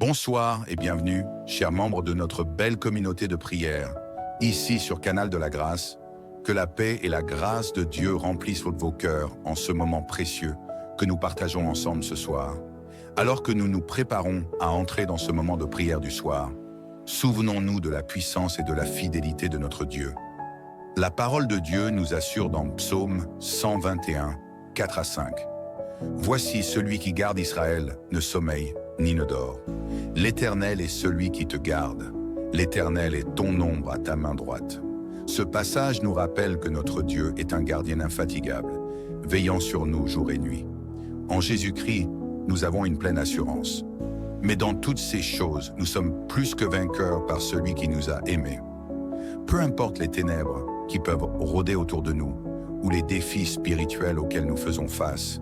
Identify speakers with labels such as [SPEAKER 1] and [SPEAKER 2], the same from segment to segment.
[SPEAKER 1] Bonsoir et bienvenue, chers membres de notre belle communauté de prière, ici sur Canal de la Grâce. Que la paix et la grâce de Dieu remplissent vos cœurs en ce moment précieux que nous partageons ensemble ce soir. Alors que nous nous préparons à entrer dans ce moment de prière du soir, souvenons-nous de la puissance et de la fidélité de notre Dieu. La parole de Dieu nous assure dans Psaume 121, 4 à 5. « Voici celui qui garde Israël ne sommeille ni ne dort. L'Éternel est celui qui te garde. L'Éternel est ton ombre à ta main droite. » Ce passage nous rappelle que notre Dieu est un gardien infatigable, veillant sur nous jour et nuit. En Jésus-Christ, nous avons une pleine assurance. Mais dans toutes ces choses, nous sommes plus que vainqueurs par celui qui nous a aimés. Peu importe les ténèbres qui peuvent rôder autour de nous, ou les défis spirituels auxquels nous faisons face,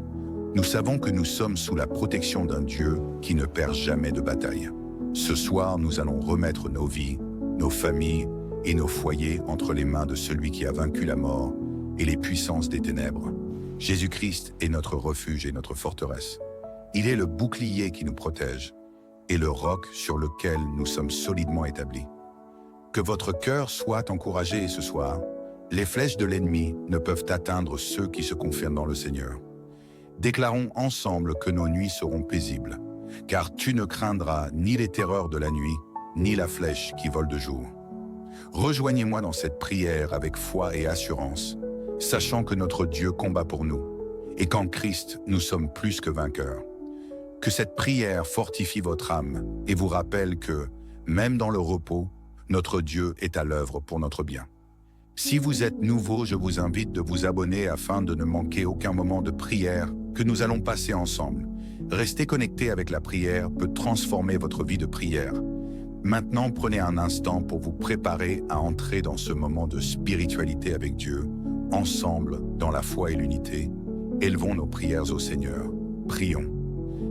[SPEAKER 1] nous savons que nous sommes sous la protection d'un Dieu qui ne perd jamais de bataille. Ce soir, nous allons remettre nos vies, nos familles et nos foyers entre les mains de celui qui a vaincu la mort et les puissances des ténèbres. Jésus-Christ est notre refuge et notre forteresse. Il est le bouclier qui nous protège et le roc sur lequel nous sommes solidement établis. Que votre cœur soit encouragé ce soir. Les flèches de l'ennemi ne peuvent atteindre ceux qui se confient dans le Seigneur. Déclarons ensemble que nos nuits seront paisibles, car tu ne craindras ni les terreurs de la nuit, ni la flèche qui vole de jour. Rejoignez-moi dans cette prière avec foi et assurance, sachant que notre Dieu combat pour nous, et qu'en Christ, nous sommes plus que vainqueurs. Que cette prière fortifie votre âme et vous rappelle que, même dans le repos, notre Dieu est à l'œuvre pour notre bien. Si vous êtes nouveau, je vous invite de vous abonner afin de ne manquer aucun moment de prière que nous allons passer ensemble. Rester connecté avec la prière peut transformer votre vie de prière. Maintenant, prenez un instant pour vous préparer à entrer dans ce moment de spiritualité avec Dieu, ensemble, dans la foi et l'unité. Élevons nos prières au Seigneur. Prions.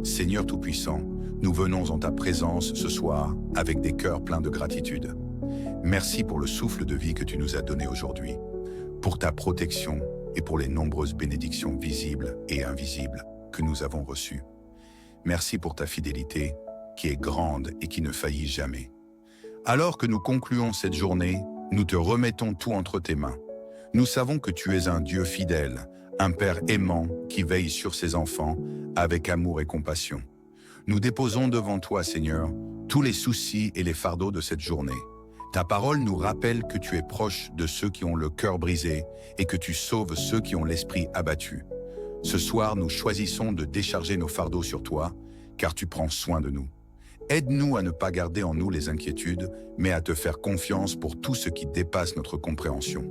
[SPEAKER 1] Seigneur Tout-Puissant, nous venons en ta présence ce soir avec des cœurs pleins de gratitude. Merci pour le souffle de vie que tu nous as donné aujourd'hui, pour ta protection et pour les nombreuses bénédictions visibles et invisibles que nous avons reçues. Merci pour ta fidélité qui est grande et qui ne faillit jamais. Alors que nous concluons cette journée, nous te remettons tout entre tes mains. Nous savons que tu es un Dieu fidèle, un Père aimant qui veille sur ses enfants avec amour et compassion. Nous déposons devant toi, Seigneur, tous les soucis et les fardeaux de cette journée. Ta parole nous rappelle que tu es proche de ceux qui ont le cœur brisé et que tu sauves ceux qui ont l'esprit abattu. Ce soir, nous choisissons de décharger nos fardeaux sur toi, car tu prends soin de nous. Aide-nous à ne pas garder en nous les inquiétudes, mais à te faire confiance pour tout ce qui dépasse notre compréhension.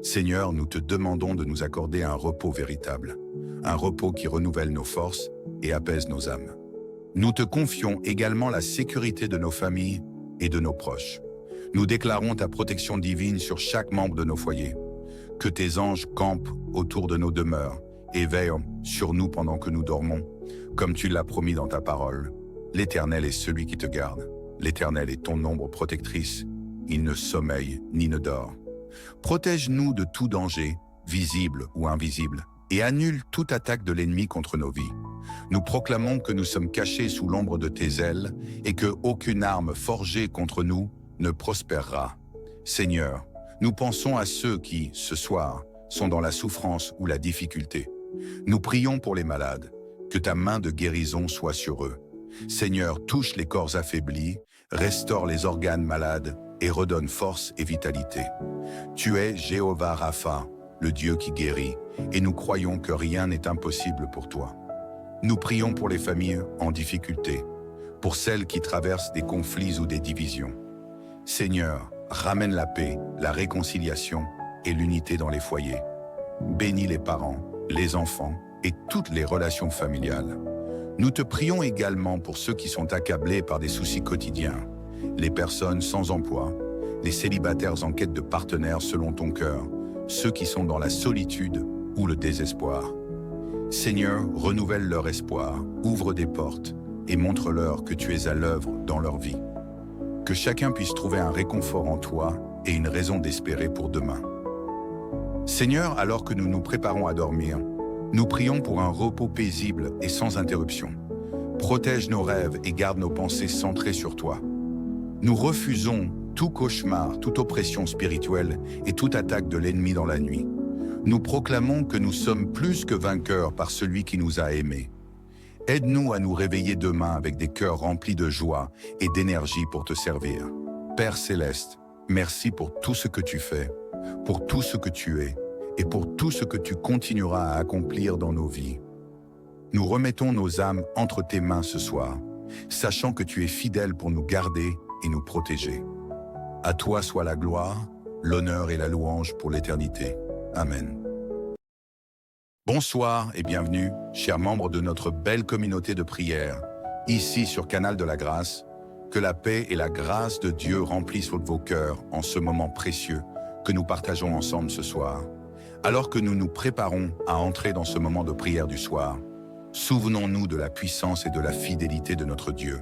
[SPEAKER 1] Seigneur, nous te demandons de nous accorder un repos véritable, un repos qui renouvelle nos forces et apaise nos âmes. Nous te confions également la sécurité de nos familles et de nos proches. Nous déclarons ta protection divine sur chaque membre de nos foyers. Que tes anges campent autour de nos demeures et veillent sur nous pendant que nous dormons, comme tu l'as promis dans ta parole. L'Éternel est celui qui te garde. L'Éternel est ton ombre protectrice. Il ne sommeille ni ne dort. Protège-nous de tout danger, visible ou invisible, et annule toute attaque de l'ennemi contre nos vies. Nous proclamons que nous sommes cachés sous l'ombre de tes ailes et que aucune arme forgée contre nous ne prospérera. Seigneur, nous pensons à ceux qui, ce soir, sont dans la souffrance ou la difficulté. Nous prions pour les malades, que ta main de guérison soit sur eux. Seigneur, touche les corps affaiblis, restaure les organes malades et redonne force et vitalité. Tu es Jéhovah Rapha, le Dieu qui guérit, et nous croyons que rien n'est impossible pour toi. Nous prions pour les familles en difficulté, pour celles qui traversent des conflits ou des divisions. Seigneur, ramène la paix, la réconciliation et l'unité dans les foyers. Bénis les parents, les enfants et toutes les relations familiales. Nous te prions également pour ceux qui sont accablés par des soucis quotidiens, les personnes sans emploi, les célibataires en quête de partenaires selon ton cœur, ceux qui sont dans la solitude ou le désespoir. Seigneur, renouvelle leur espoir, ouvre des portes et montre-leur que tu es à l'œuvre dans leur vie. Que chacun puisse trouver un réconfort en toi et une raison d'espérer pour demain. Seigneur, alors que nous nous préparons à dormir, nous prions pour un repos paisible et sans interruption. Protège nos rêves et garde nos pensées centrées sur toi. Nous refusons tout cauchemar, toute oppression spirituelle et toute attaque de l'ennemi dans la nuit. Nous proclamons que nous sommes plus que vainqueurs par celui qui nous a aimés. Aide-nous à nous réveiller demain avec des cœurs remplis de joie et d'énergie pour te servir. Père Céleste, merci pour tout ce que tu fais, pour tout ce que tu es et pour tout ce que tu continueras à accomplir dans nos vies. Nous remettons nos âmes entre tes mains ce soir, sachant que tu es fidèle pour nous garder et nous protéger. À toi soit la gloire, l'honneur et la louange pour l'éternité. Amen. Bonsoir et bienvenue, chers membres de notre belle communauté de prière, ici sur Canal de la Grâce. Que la paix et la grâce de Dieu remplissent vos cœurs en ce moment précieux que nous partageons ensemble ce soir. Alors que nous nous préparons à entrer dans ce moment de prière du soir, souvenons-nous de la puissance et de la fidélité de notre Dieu.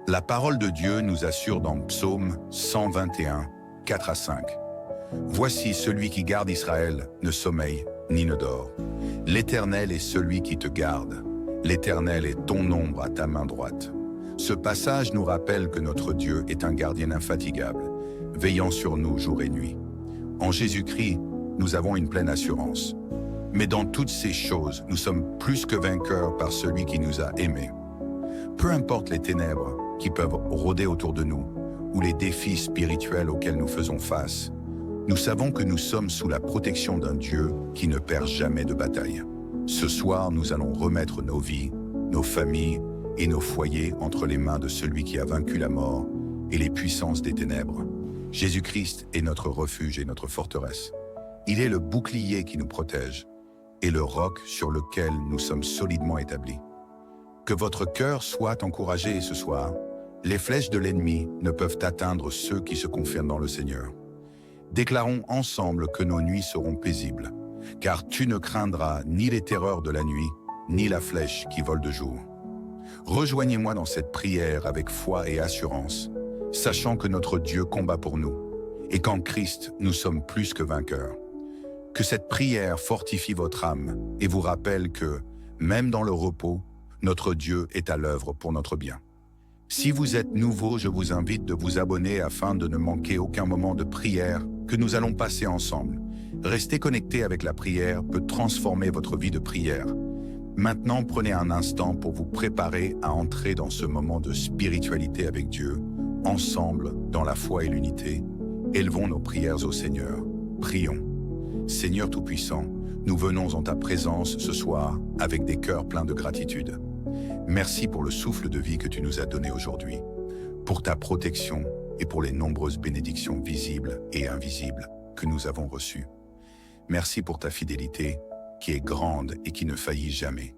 [SPEAKER 1] La parole de Dieu nous assure dans Psaume 121, 4 à 5. « Voici celui qui garde Israël ne sommeille ni ne dort. L'Éternel est celui qui te garde. L'Éternel est ton ombre à ta main droite. » Ce passage nous rappelle que notre Dieu est un gardien infatigable, veillant sur nous jour et nuit. En Jésus-Christ, nous avons une pleine assurance. Mais dans toutes ces choses, nous sommes plus que vainqueurs par celui qui nous a aimés. Peu importe les ténèbres qui peuvent rôder autour de nous, ou les défis spirituels auxquels nous faisons face, nous savons que nous sommes sous la protection d'un Dieu qui ne perd jamais de bataille. Ce soir, nous allons remettre nos vies, nos familles et nos foyers entre les mains de celui qui a vaincu la mort et les puissances des ténèbres. Jésus-Christ est notre refuge et notre forteresse. Il est le bouclier qui nous protège et le roc sur lequel nous sommes solidement établis. Que votre cœur soit encouragé ce soir. Les flèches de l'ennemi ne peuvent atteindre ceux qui se confient dans le Seigneur. Déclarons ensemble que nos nuits seront paisibles, car tu ne craindras ni les terreurs de la nuit, ni la flèche qui vole de jour. Rejoignez-moi dans cette prière avec foi et assurance, sachant que notre Dieu combat pour nous, et qu'en Christ, nous sommes plus que vainqueurs. Que cette prière fortifie votre âme et vous rappelle que, même dans le repos, notre Dieu est à l'œuvre pour notre bien. Si vous êtes nouveau, je vous invite de vous abonner afin de ne manquer aucun moment de prière que nous allons passer ensemble. Rester connecté avec la prière peut transformer votre vie de prière. Maintenant, prenez un instant pour vous préparer à entrer dans ce moment de spiritualité avec Dieu, ensemble, dans la foi et l'unité. Élevons nos prières au Seigneur. Prions. Seigneur Tout-Puissant, nous venons en ta présence ce soir avec des cœurs pleins de gratitude. Merci pour le souffle de vie que tu nous as donné aujourd'hui, pour ta protection et pour les nombreuses bénédictions visibles et invisibles que nous avons reçues. Merci pour ta fidélité, qui est grande et qui ne faillit jamais.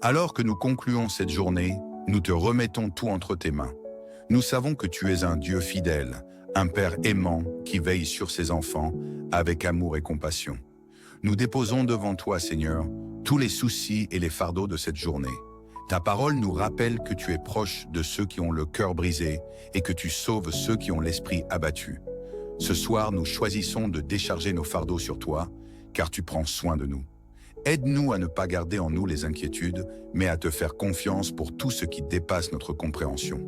[SPEAKER 1] Alors que nous concluons cette journée, nous te remettons tout entre tes mains. Nous savons que tu es un Dieu fidèle, un Père aimant qui veille sur ses enfants avec amour et compassion. Nous déposons devant toi, Seigneur, tous les soucis et les fardeaux de cette journée. Ta parole nous rappelle que tu es proche de ceux qui ont le cœur brisé et que tu sauves ceux qui ont l'esprit abattu. Ce soir, nous choisissons de décharger nos fardeaux sur toi, car tu prends soin de nous. Aide-nous à ne pas garder en nous les inquiétudes, mais à te faire confiance pour tout ce qui dépasse notre compréhension.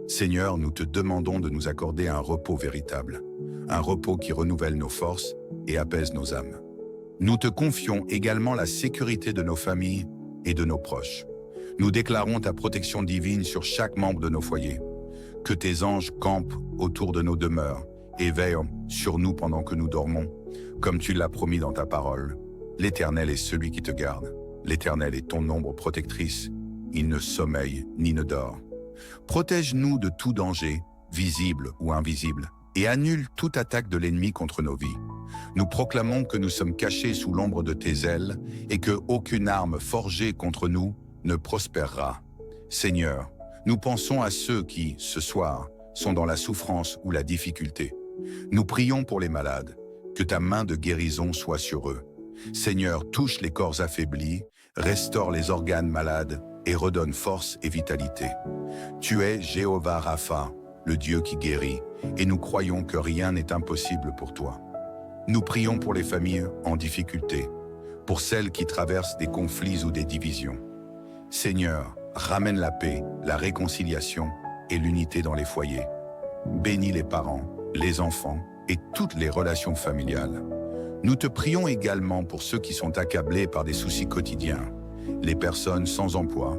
[SPEAKER 1] Seigneur, nous te demandons de nous accorder un repos véritable, un repos qui renouvelle nos forces et apaise nos âmes. Nous te confions également la sécurité de nos familles et de nos proches. Nous déclarons ta protection divine sur chaque membre de nos foyers. Que tes anges campent autour de nos demeures et veillent sur nous pendant que nous dormons, comme tu l'as promis dans ta parole. L'Éternel est celui qui te garde. L'Éternel est ton ombre protectrice. Il ne sommeille ni ne dort. Protège-nous de tout danger, visible ou invisible, et annule toute attaque de l'ennemi contre nos vies. Nous proclamons que nous sommes cachés sous l'ombre de tes ailes et que aucune arme forgée contre nous ne prospérera. Seigneur, nous pensons à ceux qui, ce soir, sont dans la souffrance ou la difficulté. Nous prions pour les malades, que ta main de guérison soit sur eux. Seigneur, touche les corps affaiblis, restaure les organes malades et redonne force et vitalité. Tu es Jéhovah Rapha, le Dieu qui guérit, et nous croyons que rien n'est impossible pour toi. Nous prions pour les familles en difficulté, pour celles qui traversent des conflits ou des divisions. Seigneur, Ramène la paix, la réconciliation et l'unité dans les foyers. Bénis les parents, les enfants et toutes les relations familiales. Nous te prions également pour ceux qui sont accablés par des soucis quotidiens, les personnes sans emploi,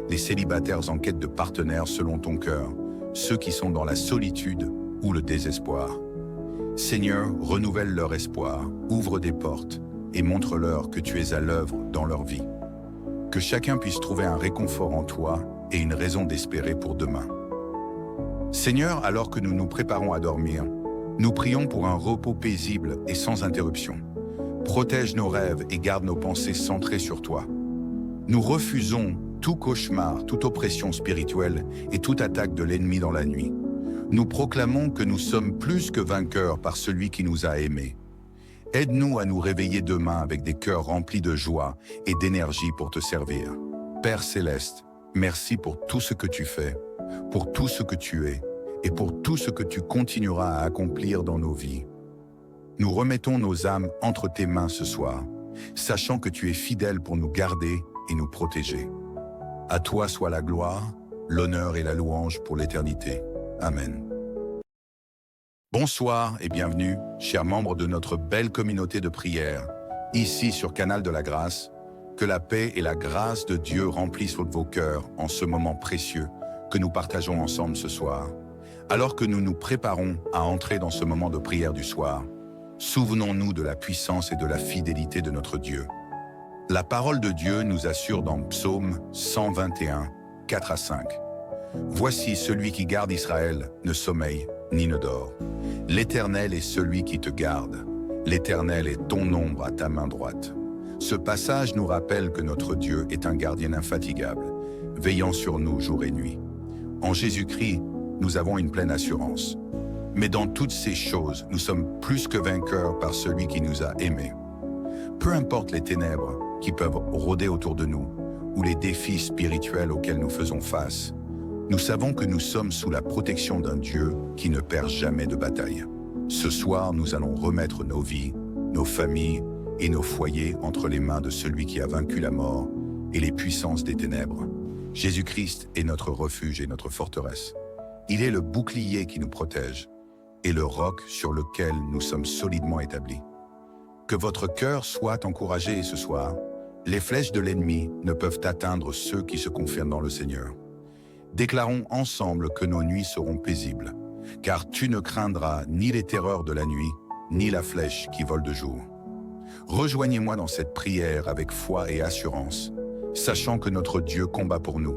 [SPEAKER 1] les célibataires en quête de partenaires selon ton cœur, ceux qui sont dans la solitude ou le désespoir. Seigneur, renouvelle leur espoir, ouvre des portes et montre-leur que tu es à l'œuvre dans leur vie. Que chacun puisse trouver un réconfort en toi et une raison d'espérer pour demain. Seigneur, alors que nous nous préparons à dormir, nous prions pour un repos paisible et sans interruption. Protège nos rêves et garde nos pensées centrées sur toi. Nous refusons tout cauchemar, toute oppression spirituelle et toute attaque de l'ennemi dans la nuit. Nous proclamons que nous sommes plus que vainqueurs par celui qui nous a aimés. Aide-nous à nous réveiller demain avec des cœurs remplis de joie et d'énergie pour te servir. Père Céleste, merci pour tout ce que tu fais, pour tout ce que tu es et pour tout ce que tu continueras à accomplir dans nos vies. Nous remettons nos âmes entre tes mains ce soir, sachant que tu es fidèle pour nous garder et nous protéger. À toi soit la gloire, l'honneur et la louange pour l'éternité. Amen. Bonsoir et bienvenue, chers membres de notre belle communauté de prière, ici sur Canal de la Grâce. Que la paix et la grâce de Dieu remplissent vos cœurs en ce moment précieux que nous partageons ensemble ce soir. Alors que nous nous préparons à entrer dans ce moment de prière du soir, souvenons-nous de la puissance et de la fidélité de notre Dieu. La parole de Dieu nous assure dans Psaume 121, 4 à 5. « Voici celui qui garde Israël ne sommeille ni ne dort. L'Éternel est celui qui te garde. L'Éternel est ton ombre à ta main droite. » Ce passage nous rappelle que notre Dieu est un gardien infatigable, veillant sur nous jour et nuit. En Jésus-Christ, nous avons une pleine assurance. Mais dans toutes ces choses, nous sommes plus que vainqueurs par celui qui nous a aimés. Peu importe les ténèbres qui peuvent rôder autour de nous, ou les défis spirituels auxquels nous faisons face, nous savons que nous sommes sous la protection d'un Dieu qui ne perd jamais de bataille. Ce soir, nous allons remettre nos vies, nos familles et nos foyers entre les mains de celui qui a vaincu la mort et les puissances des ténèbres. Jésus-Christ est notre refuge et notre forteresse. Il est le bouclier qui nous protège et le roc sur lequel nous sommes solidement établis. Que votre cœur soit encouragé ce soir. Les flèches de l'ennemi ne peuvent atteindre ceux qui se confient dans le Seigneur. Déclarons ensemble que nos nuits seront paisibles, car tu ne craindras ni les terreurs de la nuit, ni la flèche qui vole de jour. Rejoignez-moi dans cette prière avec foi et assurance, sachant que notre Dieu combat pour nous,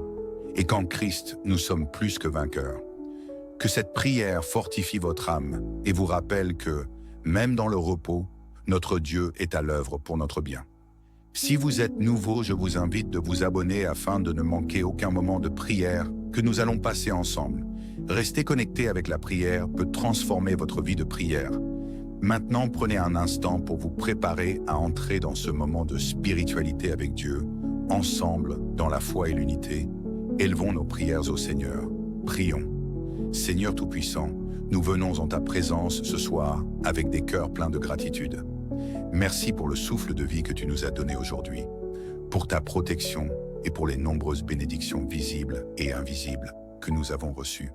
[SPEAKER 1] et qu'en Christ, nous sommes plus que vainqueurs. Que cette prière fortifie votre âme et vous rappelle que, même dans le repos, notre Dieu est à l'œuvre pour notre bien. Si vous êtes nouveau, je vous invite de vous abonner afin de ne manquer aucun moment de prière que nous allons passer ensemble. Rester connecté avec la prière peut transformer votre vie de prière. Maintenant, prenez un instant pour vous préparer à entrer dans ce moment de spiritualité avec Dieu, ensemble, dans la foi et l'unité. Élevons nos prières au Seigneur. Prions. Seigneur Tout-Puissant, nous venons en ta présence ce soir avec des cœurs pleins de gratitude. Merci pour le souffle de vie que tu nous as donné aujourd'hui, pour ta protection et pour les nombreuses bénédictions visibles et invisibles que nous avons reçues.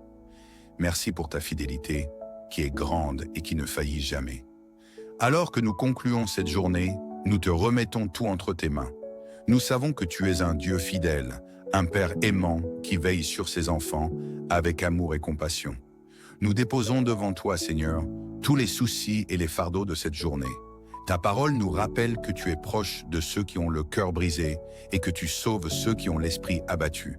[SPEAKER 1] Merci pour ta fidélité qui est grande et qui ne faillit jamais. Alors que nous concluons cette journée, nous te remettons tout entre tes mains. Nous savons que tu es un Dieu fidèle, un Père aimant qui veille sur ses enfants avec amour et compassion. Nous déposons devant toi, Seigneur, tous les soucis et les fardeaux de cette journée. Ta parole nous rappelle que tu es proche de ceux qui ont le cœur brisé et que tu sauves ceux qui ont l'esprit abattu.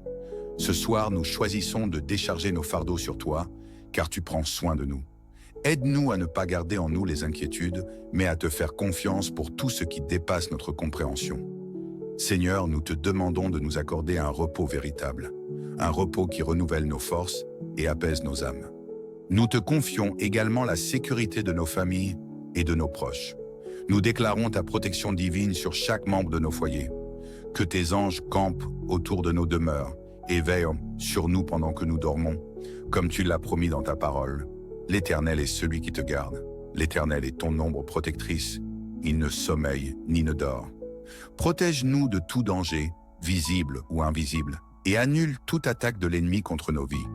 [SPEAKER 1] Ce soir, nous choisissons de décharger nos fardeaux sur toi, car tu prends soin de nous. Aide-nous à ne pas garder en nous les inquiétudes, mais à te faire confiance pour tout ce qui dépasse notre compréhension. Seigneur, nous te demandons de nous accorder un repos véritable, un repos qui renouvelle nos forces et apaise nos âmes. Nous te confions également la sécurité de nos familles et de nos proches. Nous déclarons ta protection divine sur chaque membre de nos foyers. Que tes anges campent autour de nos demeures et veillent sur nous pendant que nous dormons, comme tu l'as promis dans ta parole. L'Éternel est celui qui te garde. L'Éternel est ton ombre protectrice. Il ne sommeille ni ne dort. Protège-nous de tout danger, visible ou invisible, et annule toute attaque de l'ennemi contre nos vies.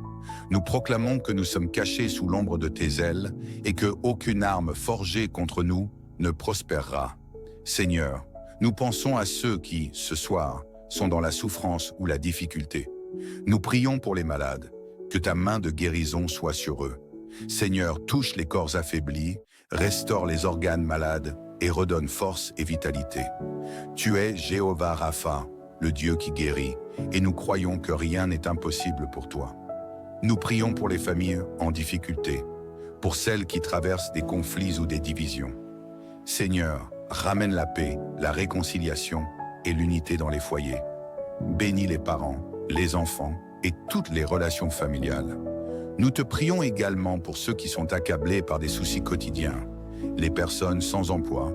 [SPEAKER 1] Nous proclamons que nous sommes cachés sous l'ombre de tes ailes et que aucune arme forgée contre nous ne prospérera. Seigneur, nous pensons à ceux qui, ce soir, sont dans la souffrance ou la difficulté. Nous prions pour les malades, que ta main de guérison soit sur eux. Seigneur, touche les corps affaiblis, restaure les organes malades et redonne force et vitalité. Tu es Jéhovah Rapha, le Dieu qui guérit, et nous croyons que rien n'est impossible pour toi. Nous prions pour les familles en difficulté, pour celles qui traversent des conflits ou des divisions. Seigneur, ramène la paix, la réconciliation et l'unité dans les foyers. Bénis les parents, les enfants et toutes les relations familiales. Nous te prions également pour ceux qui sont accablés par des soucis quotidiens, les personnes sans emploi,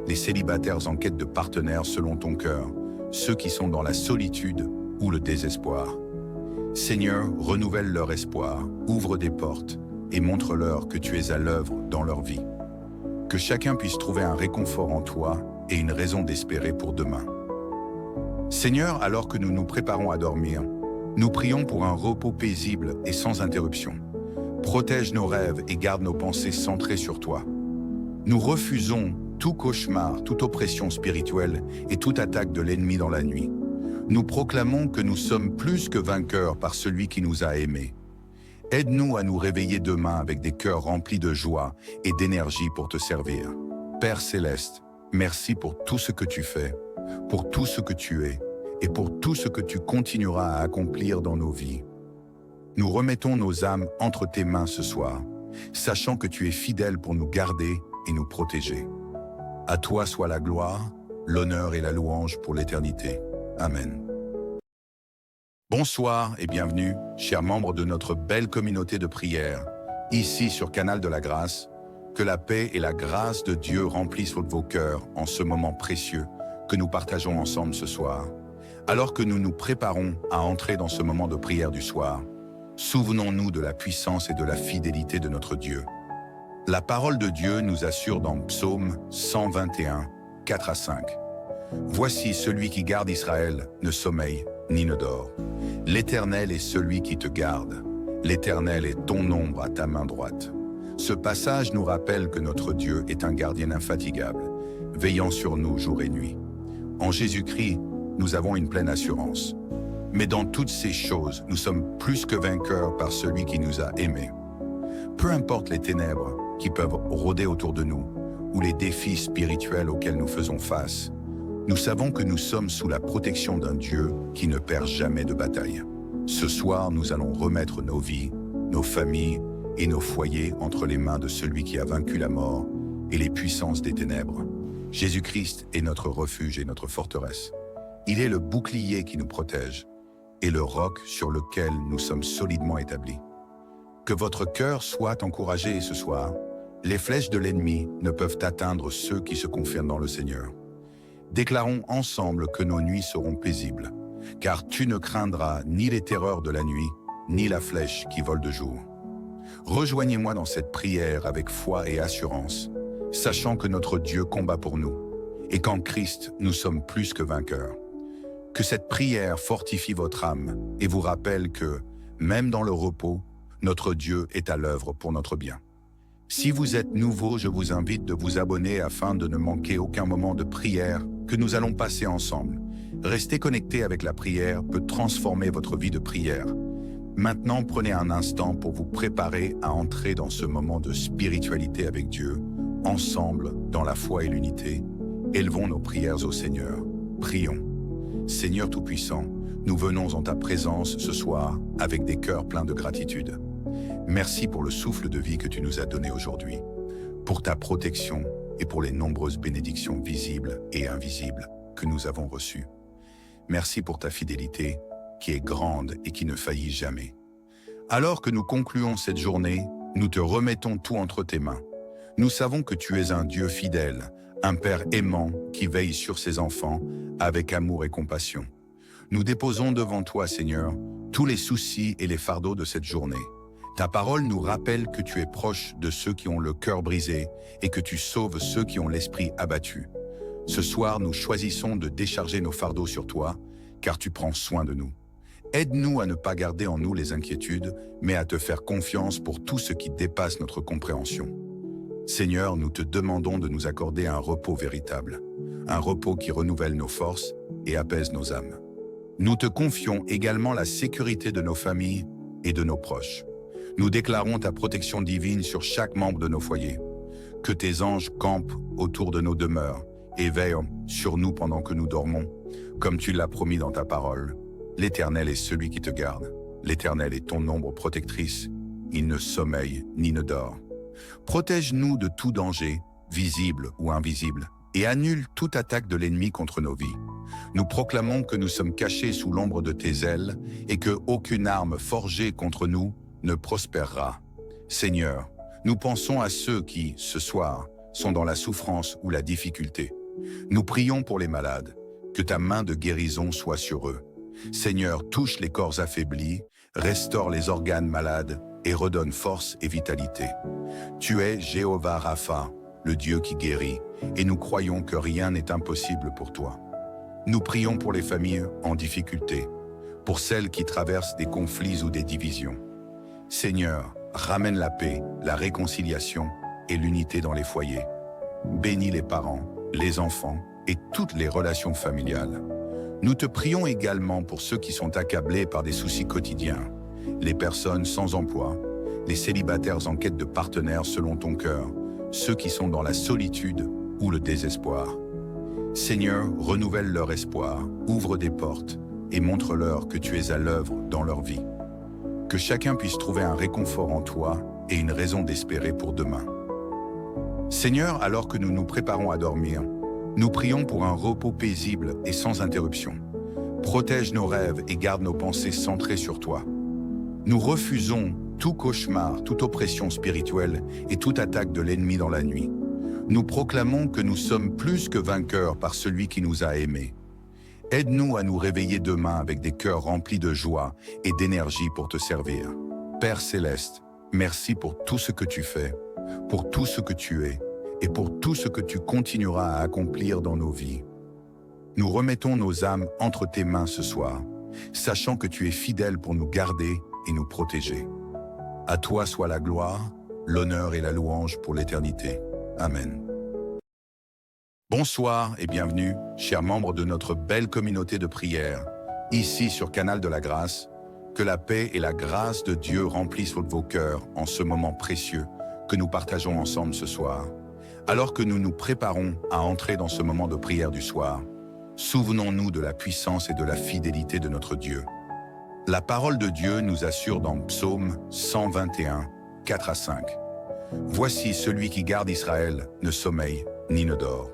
[SPEAKER 1] les célibataires en quête de partenaires selon ton cœur, ceux qui sont dans la solitude ou le désespoir. Seigneur, renouvelle leur espoir, ouvre des portes et montre-leur que tu es à l'œuvre dans leur vie. Que chacun puisse trouver un réconfort en toi et une raison d'espérer pour demain. Seigneur, alors que nous nous préparons à dormir, nous prions pour un repos paisible et sans interruption. Protège nos rêves et garde nos pensées centrées sur toi. Nous refusons tout cauchemar, toute oppression spirituelle et toute attaque de l'ennemi dans la nuit. Nous proclamons que nous sommes plus que vainqueurs par celui qui nous a aimés. Aide-nous à nous réveiller demain avec des cœurs remplis de joie et d'énergie pour te servir. Père Céleste, merci pour tout ce que tu fais, pour tout ce que tu es et pour tout ce que tu continueras à accomplir dans nos vies. Nous remettons nos âmes entre tes mains ce soir, sachant que tu es fidèle pour nous garder et nous protéger. À toi soit la gloire, l'honneur et la louange pour l'éternité. Amen. Bonsoir et bienvenue, chers membres de notre belle communauté de prière, ici sur Canal de la Grâce. Que la paix et la grâce de Dieu remplissent vos cœurs en ce moment précieux que nous partageons ensemble ce soir. Alors que nous nous préparons à entrer dans ce moment de prière du soir, souvenons-nous de la puissance et de la fidélité de notre Dieu. La parole de Dieu nous assure dans Psaume 121, 4 à 5. « Voici celui qui garde Israël ne sommeille ni ne dort. L'Éternel est celui qui te garde. L'Éternel est ton ombre à ta main droite. » Ce passage nous rappelle que notre Dieu est un gardien infatigable, veillant sur nous jour et nuit. En Jésus-Christ, nous avons une pleine assurance. Mais dans toutes ces choses, nous sommes plus que vainqueurs par celui qui nous a aimés. Peu importe les ténèbres qui peuvent rôder autour de nous, ou les défis spirituels auxquels nous faisons face, nous savons que nous sommes sous la protection d'un Dieu qui ne perd jamais de bataille. Ce soir, nous allons remettre nos vies, nos familles et nos foyers entre les mains de celui qui a vaincu la mort et les puissances des ténèbres. Jésus-Christ est notre refuge et notre forteresse. Il est le bouclier qui nous protège et le roc sur lequel nous sommes solidement établis. Que votre cœur soit encouragé ce soir. Les flèches de l'ennemi ne peuvent atteindre ceux qui se confient dans le Seigneur. Déclarons ensemble que nos nuits seront paisibles, car tu ne craindras ni les terreurs de la nuit, ni la flèche qui vole de jour. Rejoignez-moi dans cette prière avec foi et assurance, sachant que notre Dieu combat pour nous, et qu'en Christ, nous sommes plus que vainqueurs. Que cette prière fortifie votre âme et vous rappelle que, même dans le repos, notre Dieu est à l'œuvre pour notre bien. Si vous êtes nouveau, je vous invite de vous abonner afin de ne manquer aucun moment de prière que nous allons passer ensemble. Rester connecté avec la prière peut transformer votre vie de prière. Maintenant, prenez un instant pour vous préparer à entrer dans ce moment de spiritualité avec Dieu, ensemble, dans la foi et l'unité. Élevons nos prières au Seigneur. Prions. Seigneur Tout-Puissant, nous venons en ta présence ce soir avec des cœurs pleins de gratitude. Merci pour le souffle de vie que tu nous as donné aujourd'hui, pour ta protection et pour les nombreuses bénédictions visibles et invisibles que nous avons reçues. Merci pour ta fidélité qui est grande et qui ne faillit jamais. Alors que nous concluons cette journée, nous te remettons tout entre tes mains. Nous savons que tu es un Dieu fidèle, un Père aimant qui veille sur ses enfants avec amour et compassion. Nous déposons devant toi, Seigneur, tous les soucis et les fardeaux de cette journée. Ta parole nous rappelle que tu es proche de ceux qui ont le cœur brisé et que tu sauves ceux qui ont l'esprit abattu. Ce soir, nous choisissons de décharger nos fardeaux sur toi, car tu prends soin de nous. Aide-nous à ne pas garder en nous les inquiétudes, mais à te faire confiance pour tout ce qui dépasse notre compréhension. Seigneur, nous te demandons de nous accorder un repos véritable, un repos qui renouvelle nos forces et apaise nos âmes. Nous te confions également la sécurité de nos familles et de nos proches. Nous déclarons ta protection divine sur chaque membre de nos foyers. Que tes anges campent autour de nos demeures et veillent sur nous pendant que nous dormons, comme tu l'as promis dans ta parole. L'Éternel est celui qui te garde. L'Éternel est ton ombre protectrice. Il ne sommeille ni ne dort. Protège-nous de tout danger, visible ou invisible, et annule toute attaque de l'ennemi contre nos vies. Nous proclamons que nous sommes cachés sous l'ombre de tes ailes et que aucune arme forgée contre nous ne prospérera. Seigneur, nous pensons à ceux qui, ce soir, sont dans la souffrance ou la difficulté. Nous prions pour les malades, que ta main de guérison soit sur eux. Seigneur, touche les corps affaiblis, restaure les organes malades et redonne force et vitalité. Tu es Jéhovah Rapha, le Dieu qui guérit, et nous croyons que rien n'est impossible pour toi. Nous prions pour les familles en difficulté, pour celles qui traversent des conflits ou des divisions. Seigneur, ramène la paix, la réconciliation et l'unité dans les foyers. Bénis les parents, les enfants et toutes les relations familiales. Nous te prions également pour ceux qui sont accablés par des soucis quotidiens, les personnes sans emploi, les célibataires en quête de partenaires selon ton cœur, ceux qui sont dans la solitude ou le désespoir. Seigneur, renouvelle leur espoir, ouvre des portes et montre-leur que tu es à l'œuvre dans leur vie. Que chacun puisse trouver un réconfort en toi et une raison d'espérer pour demain. Seigneur, alors que nous nous préparons à dormir, nous prions pour un repos paisible et sans interruption. Protège nos rêves et garde nos pensées centrées sur toi. Nous refusons tout cauchemar, toute oppression spirituelle et toute attaque de l'ennemi dans la nuit. Nous proclamons que nous sommes plus que vainqueurs par celui qui nous a aimés. Aide-nous à nous réveiller demain avec des cœurs remplis de joie et d'énergie pour te servir. Père Céleste, merci pour tout ce que tu fais, pour tout ce que tu es et pour tout ce que tu continueras à accomplir dans nos vies. Nous remettons nos âmes entre tes mains ce soir, sachant que tu es fidèle pour nous garder et nous protéger. À toi soit la gloire, l'honneur et la louange pour l'éternité. Amen. Bonsoir et bienvenue, chers membres de notre belle communauté de prière, ici sur Canal de la Grâce. Que la paix et la grâce de Dieu remplissent vos cœurs en ce moment précieux que nous partageons ensemble ce soir. Alors que nous nous préparons à entrer dans ce moment de prière du soir, souvenons-nous de la puissance et de la fidélité de notre Dieu. La parole de Dieu nous assure dans Psaume 121, 4 à 5. « Voici celui qui garde Israël ne sommeille ni ne dort.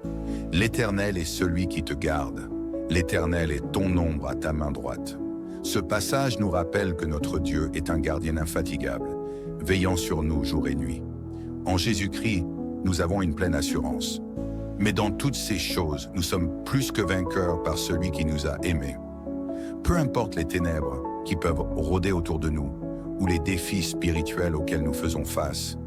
[SPEAKER 1] L'Éternel est celui qui te garde. L'Éternel est ton ombre à ta main droite. » Ce passage nous rappelle que notre Dieu est un gardien infatigable, veillant sur nous jour et nuit. En Jésus-Christ, nous avons une pleine assurance. Mais dans toutes ces choses, nous sommes plus que vainqueurs par celui qui nous a aimés. Peu importe les ténèbres qui peuvent rôder autour de nous, ou les défis spirituels auxquels nous faisons face,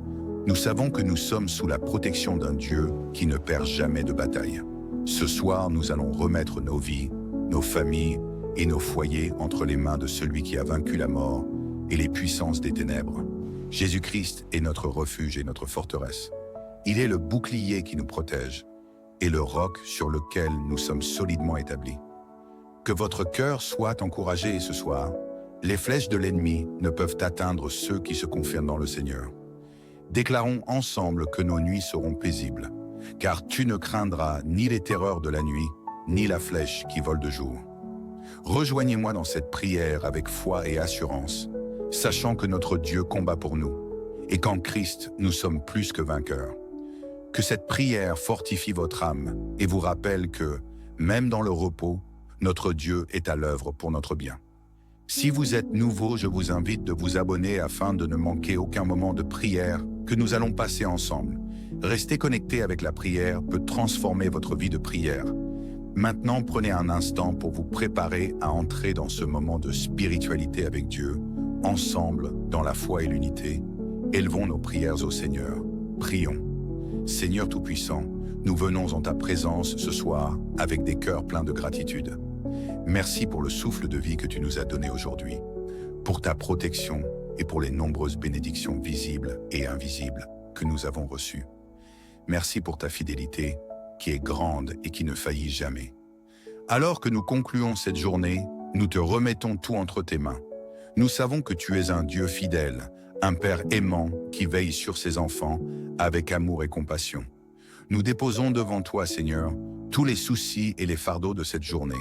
[SPEAKER 1] nous savons que nous sommes sous la protection d'un Dieu qui ne perd jamais de bataille. Ce soir, nous allons remettre nos vies, nos familles et nos foyers entre les mains de celui qui a vaincu la mort et les puissances des ténèbres. Jésus-Christ est notre refuge et notre forteresse. Il est le bouclier qui nous protège et le roc sur lequel nous sommes solidement établis. Que votre cœur soit encouragé ce soir. Les flèches de l'ennemi ne peuvent atteindre ceux qui se confient dans le Seigneur. Déclarons ensemble que nos nuits seront paisibles, car tu ne craindras ni les terreurs de la nuit, ni la flèche qui vole de jour. Rejoignez-moi dans cette prière avec foi et assurance, sachant que notre Dieu combat pour nous, et qu'en Christ, nous sommes plus que vainqueurs. Que cette prière fortifie votre âme et vous rappelle que, même dans le repos, notre Dieu est à l'œuvre pour notre bien. Si vous êtes nouveau, je vous invite de vous abonner afin de ne manquer aucun moment de prière que nous allons passer ensemble. Rester connecté avec la prière peut transformer votre vie de prière. Maintenant, prenez un instant pour vous préparer à entrer dans ce moment de spiritualité avec Dieu, ensemble, dans la foi et l'unité. Élevons nos prières au Seigneur. Prions. Seigneur Tout-Puissant, nous venons en ta présence ce soir avec des cœurs pleins de gratitude. Merci pour le souffle de vie que tu nous as donné aujourd'hui, pour ta protection et pour les nombreuses bénédictions visibles et invisibles que nous avons reçues. Merci pour ta fidélité qui est grande et qui ne faillit jamais. Alors que nous concluons cette journée, nous te remettons tout entre tes mains. Nous savons que tu es un Dieu fidèle, un Père aimant qui veille sur ses enfants avec amour et compassion. Nous déposons devant toi, Seigneur, tous les soucis et les fardeaux de cette journée.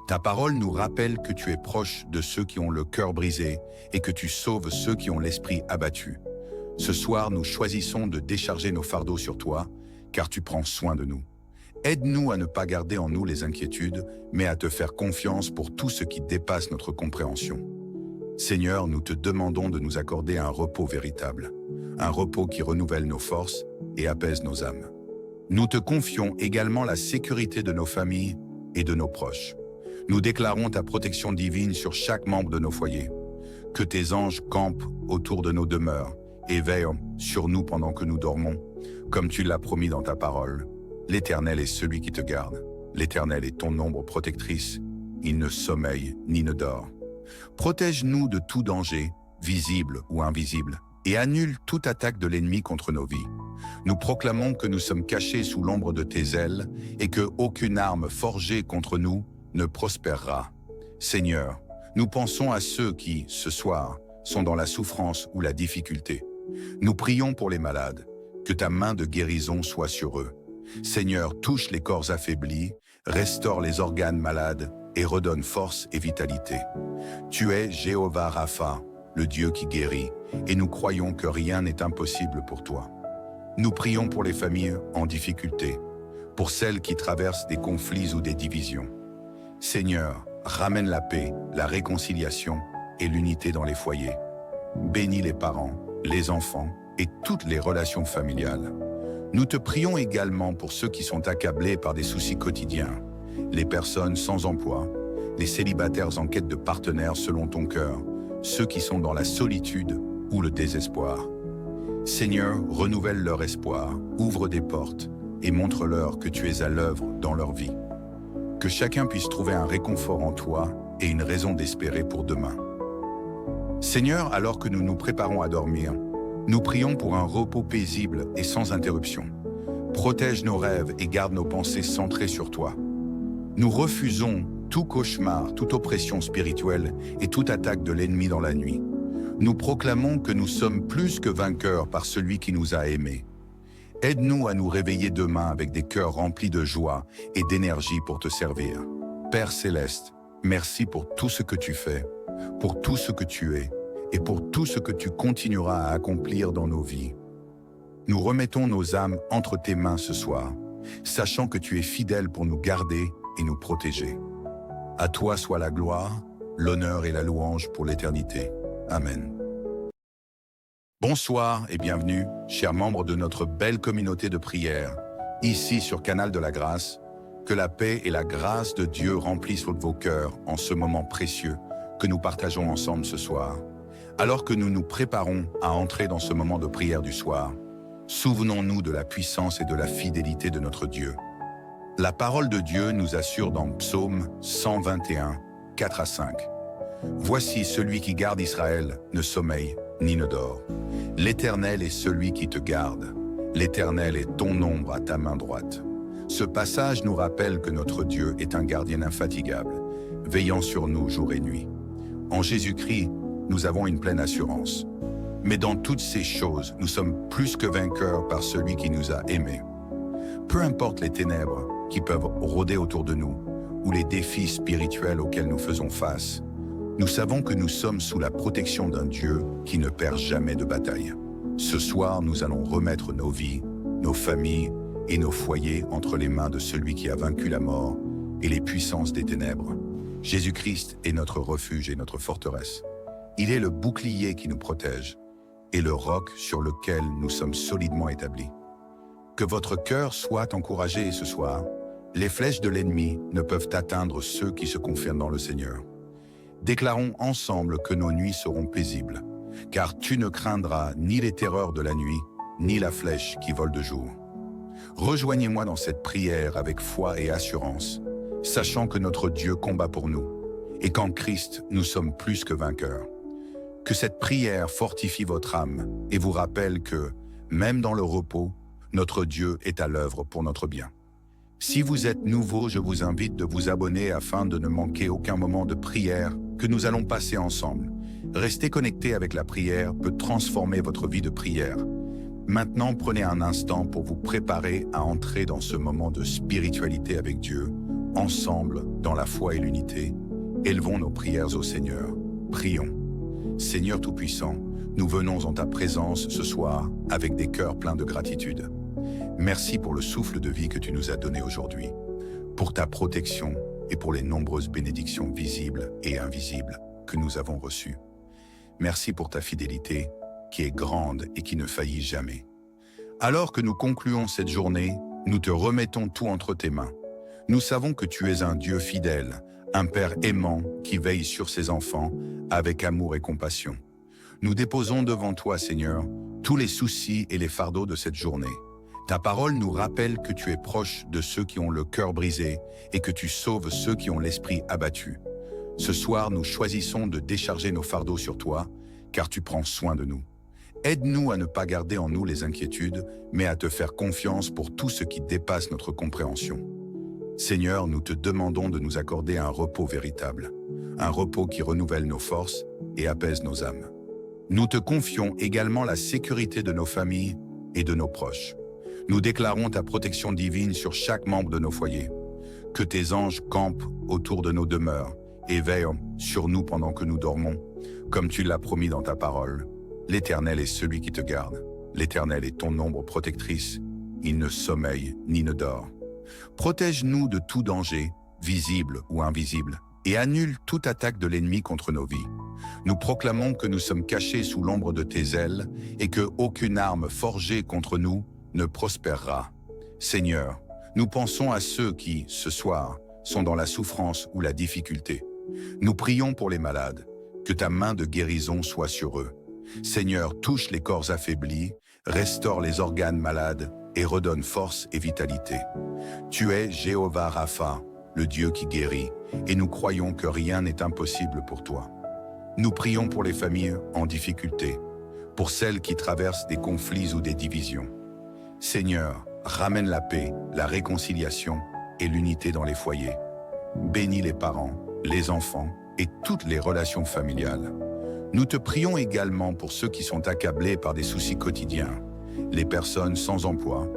[SPEAKER 1] Ta parole nous rappelle que tu es proche de ceux qui ont le cœur brisé et que tu sauves ceux qui ont l'esprit abattu. Ce soir, nous choisissons de décharger nos fardeaux sur toi, car tu prends soin de nous. Aide-nous à ne pas garder en nous les inquiétudes, mais à te faire confiance pour tout ce qui dépasse notre compréhension. Seigneur, nous te demandons de nous accorder un repos véritable, un repos qui renouvelle nos forces et apaise nos âmes. Nous te confions également la sécurité de nos familles et de nos proches. Nous déclarons ta protection divine sur chaque membre de nos foyers. Que tes anges campent autour de nos demeures et veillent sur nous pendant que nous dormons, comme tu l'as promis dans ta parole. L'Éternel est celui qui te garde. L'Éternel est ton ombre protectrice. Il ne sommeille ni ne dort. Protège-nous de tout danger, visible ou invisible, et annule toute attaque de l'ennemi contre nos vies. Nous proclamons que nous sommes cachés sous l'ombre de tes ailes et que aucune arme forgée contre nous ne prospérera. Seigneur, nous pensons à ceux qui, ce soir, sont dans la souffrance ou la difficulté. Nous prions pour les malades, que ta main de guérison soit sur eux. Seigneur, touche les corps affaiblis, restaure les organes malades et redonne force et vitalité. Tu es Jéhovah Rapha, le Dieu qui guérit, et nous croyons que rien n'est impossible pour toi. Nous prions pour les familles en difficulté, pour celles qui traversent des conflits ou des divisions. Seigneur, ramène la paix, la réconciliation et l'unité dans les foyers. Bénis les parents, les enfants et toutes les relations familiales. Nous te prions également pour ceux qui sont accablés par des soucis quotidiens, les personnes sans emploi, les célibataires en quête de partenaires selon ton cœur, ceux qui sont dans la solitude ou le désespoir. Seigneur, renouvelle leur espoir, ouvre des portes et montre-leur que tu es à l'œuvre dans leur vie. Que chacun puisse trouver un réconfort en toi et une raison d'espérer pour demain. Seigneur, alors que nous nous préparons à dormir, nous prions pour un repos paisible et sans interruption. Protège nos rêves et garde nos pensées centrées sur toi. Nous refusons tout cauchemar, toute oppression spirituelle et toute attaque de l'ennemi dans la nuit. Nous proclamons que nous sommes plus que vainqueurs par celui qui nous a aimés. Aide-nous à nous réveiller demain avec des cœurs remplis de joie et d'énergie pour te servir. Père Céleste, merci pour tout ce que tu fais, pour tout ce que tu es et pour tout ce que tu continueras à accomplir dans nos vies. Nous remettons nos âmes entre tes mains ce soir, sachant que tu es fidèle pour nous garder et nous protéger. À toi soit la gloire, l'honneur et la louange pour l'éternité. Amen. Bonsoir et bienvenue, chers membres de notre belle communauté de prière, ici sur Canal de la Grâce. Que la paix et la grâce de Dieu remplissent vos cœurs en ce moment précieux que nous partageons ensemble ce soir. Alors que nous nous préparons à entrer dans ce moment de prière du soir, souvenons-nous de la puissance et de la fidélité de notre Dieu. La parole de Dieu nous assure dans Psaume 121, 4 à 5. « Voici celui qui garde Israël ne sommeille ni ne dort. L'Éternel est celui qui te garde. L'Éternel est ton ombre à ta main droite. » Ce passage nous rappelle que notre Dieu est un gardien infatigable, veillant sur nous jour et nuit. En Jésus-Christ, nous avons une pleine assurance. Mais dans toutes ces choses, nous sommes plus que vainqueurs par celui qui nous a aimés. Peu importe les ténèbres qui peuvent rôder autour de nous, ou les défis spirituels auxquels nous faisons face, nous savons que nous sommes sous la protection d'un Dieu qui ne perd jamais de bataille. Ce soir, nous allons remettre nos vies, nos familles et nos foyers entre les mains de celui qui a vaincu la mort et les puissances des ténèbres. Jésus-Christ est notre refuge et notre forteresse. Il est le bouclier qui nous protège et le roc sur lequel nous sommes solidement établis. Que votre cœur soit encouragé ce soir. Les flèches de l'ennemi ne peuvent atteindre ceux qui se confient dans le Seigneur. Déclarons ensemble que nos nuits seront paisibles, car tu ne craindras ni les terreurs de la nuit, ni la flèche qui vole de jour. Rejoignez-moi dans cette prière avec foi et assurance. sachant que notre Dieu combat pour nous, et qu'en Christ, nous sommes plus que vainqueurs. Que cette prière fortifie votre âme et vous rappelle que, même dans le repos, notre Dieu est à l'œuvre pour notre bien. Si vous êtes nouveau, je vous invite de vous abonner afin de ne manquer aucun moment de prière que nous allons passer ensemble. Rester connecté avec la prière peut transformer votre vie de prière. Maintenant, prenez un instant pour vous préparer à entrer dans ce moment de spiritualité avec Dieu, ensemble, dans la foi et l'unité. Élevons nos prières au Seigneur. Prions. Seigneur Tout-Puissant, nous venons en ta présence ce soir avec des cœurs pleins de gratitude. Merci pour le souffle de vie que tu nous as donné aujourd'hui, pour ta protection et pour les nombreuses bénédictions visibles et invisibles que nous avons reçues. Merci pour ta fidélité qui est grande et qui ne faillit jamais. Alors que nous concluons cette journée, nous te remettons tout entre tes mains. Nous savons que tu es un Dieu fidèle, un Père aimant qui veille sur ses enfants avec amour et compassion. Nous déposons devant toi, Seigneur, tous les soucis et les fardeaux de cette journée. Ta parole nous rappelle que tu es proche de ceux qui ont le cœur brisé et que tu sauves ceux qui ont l'esprit abattu. Ce soir, nous choisissons de décharger nos fardeaux sur toi, car tu prends soin de nous. Aide-nous à ne pas garder en nous les inquiétudes, mais à te faire confiance pour tout ce qui dépasse notre compréhension. Seigneur, nous te demandons de nous accorder un repos véritable, un repos qui renouvelle nos forces et apaise nos âmes. Nous te confions également la sécurité de nos familles et de nos proches. Nous déclarons ta protection divine sur chaque membre de nos foyers. Que tes anges campent autour de nos demeures et veillent sur nous pendant que nous dormons, comme tu l'as promis dans ta parole. L'Éternel est celui qui te garde. L'Éternel est ton ombre protectrice. Il ne sommeille ni ne dort. Protège-nous de tout danger, visible ou invisible, et annule toute attaque de l'ennemi contre nos vies. Nous proclamons que nous sommes cachés sous l'ombre de tes ailes et que aucune arme forgée contre nous ne prospérera. Seigneur, nous pensons à ceux qui, ce soir, sont dans la souffrance ou la difficulté. Nous prions pour les malades, que ta main de guérison soit sur eux. Seigneur, touche les corps affaiblis, restaure les organes malades et redonne force et vitalité. Tu es Jéhovah Rapha, le Dieu qui guérit, et nous croyons que rien n'est impossible pour toi. Nous prions pour les familles en difficulté, pour celles qui traversent des conflits ou des divisions. Seigneur, ramène la paix, la réconciliation et l'unité dans les foyers. Bénis les parents, les enfants et toutes les relations familiales. Nous te prions également pour ceux qui sont accablés par des soucis quotidiens, les personnes sans emploi,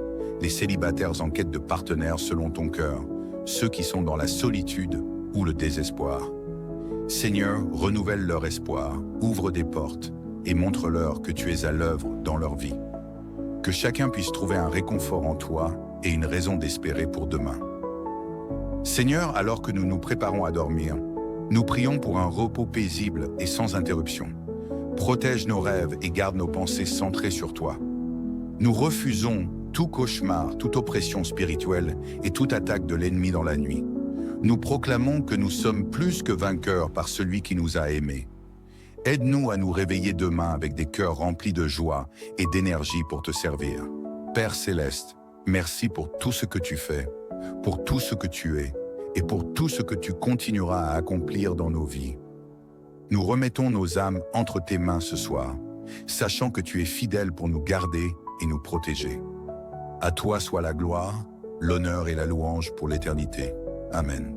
[SPEAKER 1] les célibataires en quête de partenaires selon ton cœur, ceux qui sont dans la solitude ou le désespoir. Seigneur, renouvelle leur espoir, ouvre des portes et montre-leur que tu es à l'œuvre dans leur vie. Que chacun puisse trouver un réconfort en toi et une raison d'espérer pour demain. Seigneur, alors que nous nous préparons à dormir, nous prions pour un repos paisible et sans interruption. Protège nos rêves et garde nos pensées centrées sur toi. Nous refusons tout cauchemar, toute oppression spirituelle et toute attaque de l'ennemi dans la nuit. Nous proclamons que nous sommes plus que vainqueurs par celui qui nous a aimés. Aide-nous à nous réveiller demain avec des cœurs remplis de joie et d'énergie pour te servir. Père Céleste, merci pour tout ce que tu fais, pour tout ce que tu es et pour tout ce que tu continueras à accomplir dans nos vies. Nous remettons nos âmes entre tes mains ce soir, sachant que tu es fidèle pour nous garder et nous protéger. À toi soit la gloire, l'honneur et la louange pour l'éternité. Amen.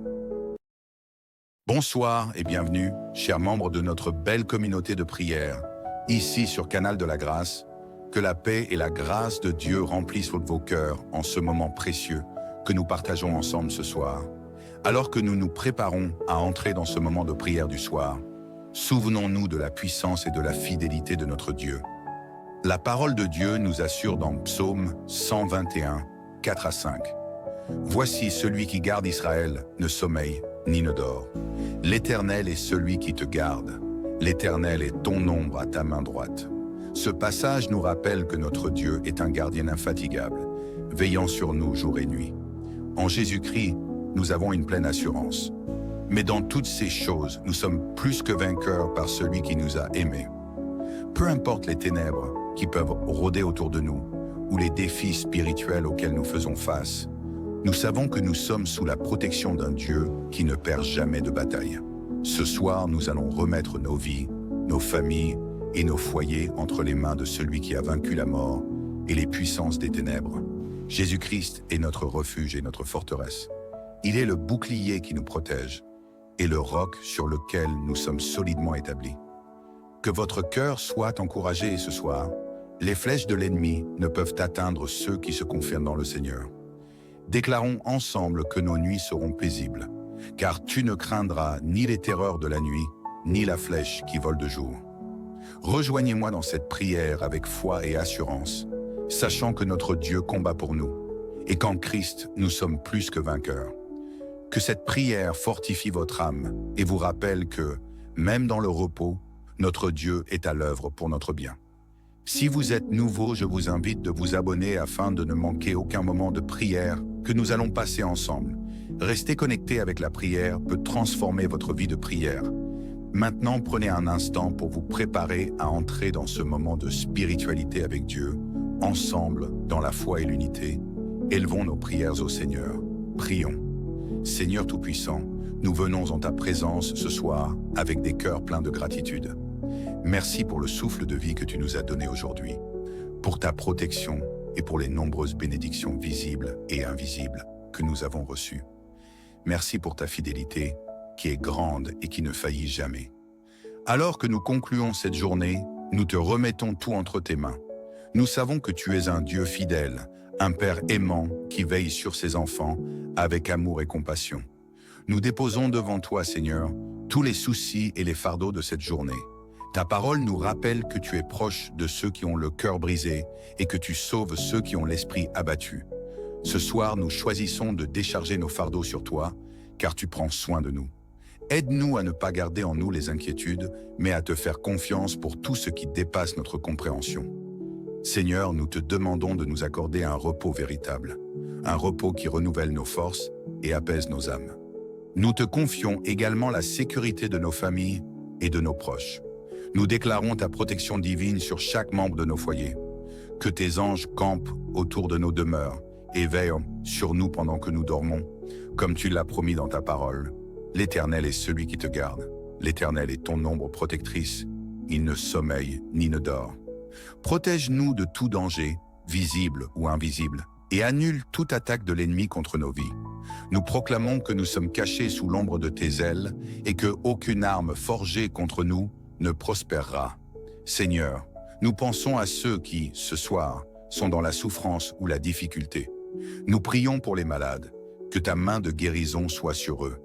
[SPEAKER 1] Bonsoir et bienvenue, chers membres de notre belle communauté de prière, ici sur Canal de la Grâce. Que la paix et la grâce de Dieu remplissent vos cœurs en ce moment précieux que nous partageons ensemble ce soir. Alors que nous nous préparons à entrer dans ce moment de prière du soir, souvenons-nous de la puissance et de la fidélité de notre Dieu. La parole de Dieu nous assure dans Psaume 121, 4 à 5. « Voici celui qui garde Israël ne sommeille ni ne dort. L'Éternel est celui qui te garde. L'Éternel est ton ombre à ta main droite. » Ce passage nous rappelle que notre Dieu est un gardien infatigable, veillant sur nous jour et nuit. En Jésus-Christ, nous avons une pleine assurance. Mais dans toutes ces choses, nous sommes plus que vainqueurs par celui qui nous a aimés. Peu importe les ténèbres qui peuvent rôder autour de nous, ou les défis spirituels auxquels nous faisons face, Nous savons que nous sommes sous la protection d'un Dieu qui ne perd jamais de bataille. Ce soir, nous allons remettre nos vies, nos familles et nos foyers entre les mains de celui qui a vaincu la mort et les puissances des ténèbres. Jésus-Christ est notre refuge et notre forteresse. Il est le bouclier qui nous protège et le roc sur lequel nous sommes solidement établis. Que votre cœur soit encouragé ce soir. Les flèches de l'ennemi ne peuvent atteindre ceux qui se confient dans le Seigneur. Déclarons ensemble que nos nuits seront paisibles, car tu ne craindras ni les terreurs de la nuit, ni la flèche qui vole de jour. Rejoignez-moi dans cette prière avec foi et assurance, sachant que notre Dieu combat pour nous, et qu'en Christ, nous sommes plus que vainqueurs. Que cette prière fortifie votre âme et vous rappelle que, même dans le repos, notre Dieu est à l'œuvre pour notre bien. Si vous êtes nouveau, je vous invite de vous abonner afin de ne manquer aucun moment de prière que nous allons passer ensemble. Rester connecté avec la prière peut transformer votre vie de prière. Maintenant, prenez un instant pour vous préparer à entrer dans ce moment de spiritualité avec Dieu, ensemble, dans la foi et l'unité. Élevons nos prières au Seigneur. Prions. Seigneur Tout-Puissant, nous venons en ta présence ce soir avec des cœurs pleins de gratitude. Merci pour le souffle de vie que tu nous as donné aujourd'hui, pour ta protection et pour les nombreuses bénédictions visibles et invisibles que nous avons reçues. Merci pour ta fidélité qui est grande et qui ne faillit jamais. Alors que nous concluons cette journée, nous te remettons tout entre tes mains. Nous savons que tu es un Dieu fidèle, un Père aimant qui veille sur ses enfants avec amour et compassion. Nous déposons devant toi, Seigneur, tous les soucis et les fardeaux de cette journée. Ta parole nous rappelle que tu es proche de ceux qui ont le cœur brisé et que tu sauves ceux qui ont l'esprit abattu. Ce soir, nous choisissons de décharger nos fardeaux sur toi, car tu prends soin de nous. Aide-nous à ne pas garder en nous les inquiétudes, mais à te faire confiance pour tout ce qui dépasse notre compréhension. Seigneur, nous te demandons de nous accorder un repos véritable, un repos qui renouvelle nos forces et apaise nos âmes. Nous te confions également la sécurité de nos familles et de nos proches. Nous déclarons ta protection divine sur chaque membre de nos foyers. Que tes anges campent autour de nos demeures et veillent sur nous pendant que nous dormons, comme tu l'as promis dans ta parole. L'Éternel est celui qui te garde. L'Éternel est ton ombre protectrice. Il ne sommeille ni ne dort. Protège-nous de tout danger, visible ou invisible, et annule toute attaque de l'ennemi contre nos vies. Nous proclamons que nous sommes cachés sous l'ombre de tes ailes et que aucune arme forgée contre nous ne prospérera. Seigneur, nous pensons à ceux qui, ce soir, sont dans la souffrance ou la difficulté. Nous prions pour les malades, que ta main de guérison soit sur eux.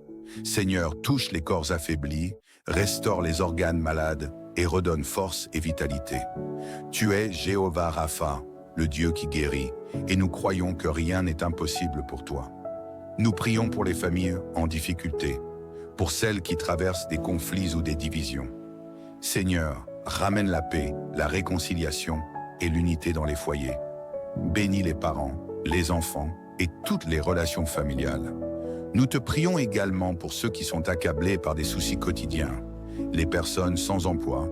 [SPEAKER 1] Seigneur, touche les corps affaiblis, restaure les organes malades et redonne force et vitalité. Tu es Jéhovah Rapha, le Dieu qui guérit, et nous croyons que rien n'est impossible pour toi. Nous prions pour les familles en difficulté, pour celles qui traversent des conflits ou des divisions. Seigneur, ramène la paix, la réconciliation et l'unité dans les foyers. Bénis les parents, les enfants et toutes les relations familiales. Nous te prions également pour ceux qui sont accablés par des soucis quotidiens, les personnes sans emploi,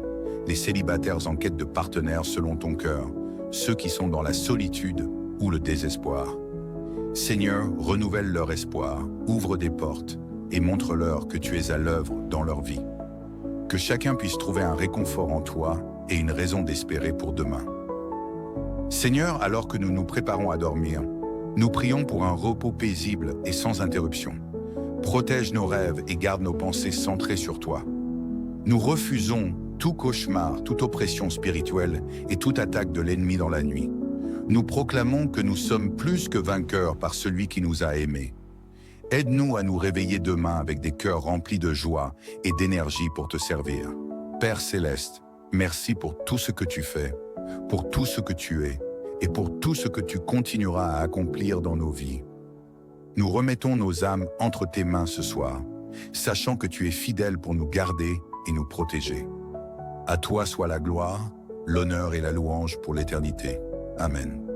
[SPEAKER 1] les célibataires en quête de partenaires selon ton cœur, ceux qui sont dans la solitude ou le désespoir. Seigneur, renouvelle leur espoir, ouvre des portes et montre-leur que tu es à l'œuvre dans leur vie. Que chacun puisse trouver un réconfort en toi et une raison d'espérer pour demain. Seigneur, alors que nous nous préparons à dormir, nous prions pour un repos paisible et sans interruption. Protège nos rêves et garde nos pensées centrées sur toi. Nous refusons tout cauchemar, toute oppression spirituelle et toute attaque de l'ennemi dans la nuit. Nous proclamons que nous sommes plus que vainqueurs par celui qui nous a aimés. Aide-nous à nous réveiller demain avec des cœurs remplis de joie et d'énergie pour te servir. Père Céleste, merci pour tout ce que tu fais, pour tout ce que tu es et pour tout ce que tu continueras à accomplir dans nos vies. Nous remettons nos âmes entre tes mains ce soir, sachant que tu es fidèle pour nous garder et nous protéger. À toi soit la gloire, l'honneur et la louange pour l'éternité. Amen.